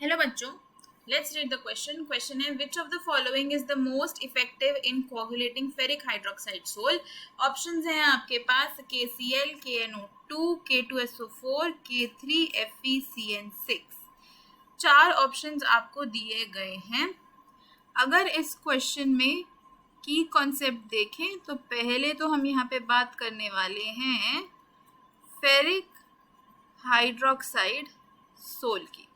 Hello बच्चों, let's read the question. Question है which of the following is the most effective in coagulating ferric hydroxide sol. Options हैं आपके पास KCl, KNO2, K2SO4, K3FeCN6। चार options आपको दिए गए हैं। अगर इस क्वेश्चन में की कॉन्सेप्ट देखें तो पहले तो हम यहाँ पे बात करने वाले हैं फेरिक हाइड्रोक्साइड सोल की।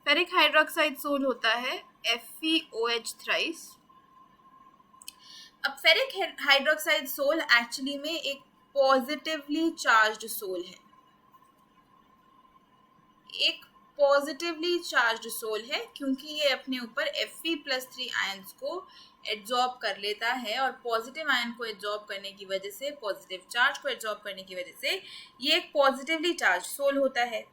फेरिक हाइड्रोक्साइड सोल होता है FeOH थ्राइस। अब फेरिक हाइड्रोक्साइड सोल एक्चुअली में एक पॉजिटिवली चार्ज्ड सोल है, एक पॉजिटिवली चार्ज्ड सोल है क्योंकि ये अपने ऊपर Fe+3 आयंस को एब्जॉर्ब कर लेता है और पॉजिटिव आयन को एब्जॉर्ब करने की वजह से, पॉजिटिव चार्ज को एब्जॉर्ब करने की वजह से ये एक पॉजिटिवली चार्ज सोल होता है।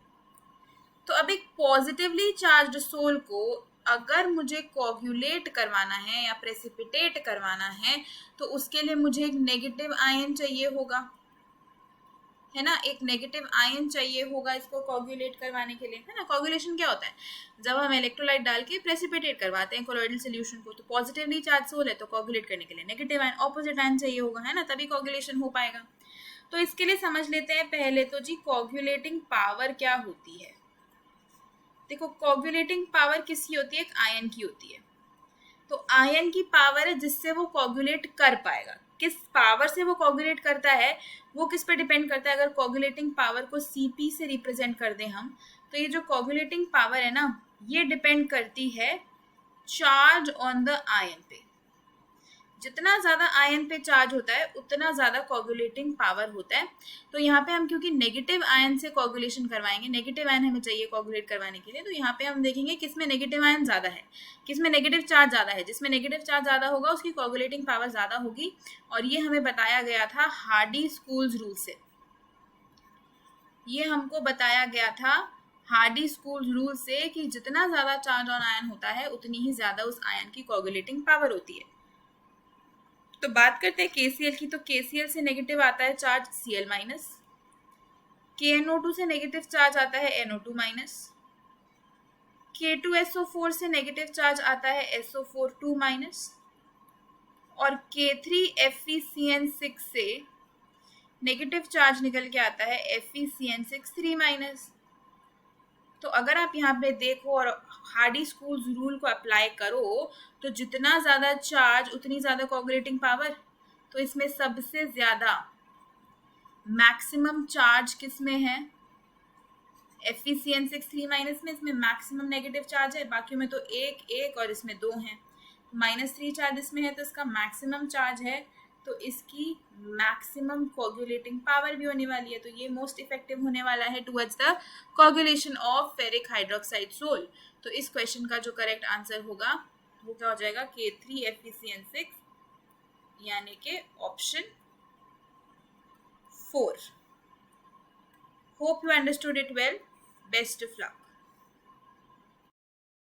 तो अब एक पॉजिटिवली चार्ज्ड सोल को अगर मुझे कोagulate करवाना है या प्रेसिपिटेट करवाना है तो उसके लिए मुझे एक नेगेटिव आयन चाहिए होगा, है ना। एक नेगेटिव आयन चाहिए होगा इसको कोagulate करवाने के लिए, है ना। कोagulation क्या होता है? जब हम इलेक्ट्रोलाइट डाल के प्रेसिपिटेट करवाते हैं कोलोइडल सोल्यूशन को, तो पॉजिटिवली चार्ज सोल है तो कोagulate करने के लिए नेगेटिव आयन, ऑपोजिट आयन चाहिए होगा, है ना, तभी कोagulation हो पाएगा। तो इसके लिए समझ लेते हैं पहले तो जी कोagulating पावर क्या होती है। देखो, कोagulating पावर किसकी होती है? एक आयन की होती है। तो आयन की पावर है जिससे वो कोagulate कर पाएगा। किस पावर से वो कोagulate करता है वो किस पे डिपेंड करता है। अगर कोagulating पावर को Cp से रिप्रेजेंट कर दें हम, तो ये जो कोagulating पावर है ना, ये डिपेंड करती है चार्ज ऑन द आयन पे। जितना ज्यादा आयन पे चार्ज होता है उतना ज्यादा कोagulating पावर होता है। तो यहाँ पे हम क्योंकि नेगेटिव आयन से कोagulation करवाएंगे, नेगेटिव आयन हमें चाहिए कोagulate करवाने के लिए, तो यहाँ पे हम देखेंगे किसमें नेगेटिव आयन ज्यादा है, किसमें नेगेटिव चार्ज ज्यादा है। जिसमें नेगेटिव चार्ज ज्यादा होगा उसकी कोagulating पावर ज्यादा होगी। और ये हमें बताया गया था हार्डी-स्कूल्स रूल से, ये हमको बताया गया था हार्डी-स्कूल्स रूल से कि जितना ज्यादा चार्ज ऑन आयन होता है उतनी ही ज्यादा उस आयन की कोagulating पावर होती है। तो बात करते हैं KCl की, तो KCl से नेगेटिव आता है चार्ज Cl माइनस, KNO2 से नेगेटिव चार्ज आता है NO2 माइनस, K2SO4 से नेगेटिव चार्ज आता है SO4 माइनस, और K3FeCN6 से नेगेटिव चार्ज निकल के आता है FeCN6 माइनस। तो अगर आप यहाँ पे देखो और हार्डी-स्कूल्स रूल को अप्लाई करो तो जितना ज्यादा चार्ज उतनी ज्यादा कोagulating पावर। तो इसमें सबसे ज्यादा मैक्सिमम चार्ज किस में है? FeCN6 माइनस में, इसमें मैक्सिमम नेगेटिव चार्ज है। बाकी में तो एक एक और इसमें दो हैं, -3 चार्ज इसमें है तो इसका मैक्सिमम चार्ज है, तो इसकी मैक्सिमम कोagulating पावर भी होने वाली है। तो ये मोस्ट इफेक्टिव होने वाला है towards the coagulation of ferric hydroxide sol. तो इस क्वेश्चन का जो करेक्ट आंसर होगा वो क्या हो जाएगा? K3FeCN6, यानी कि option 4। Hope you understood it well. Best of luck.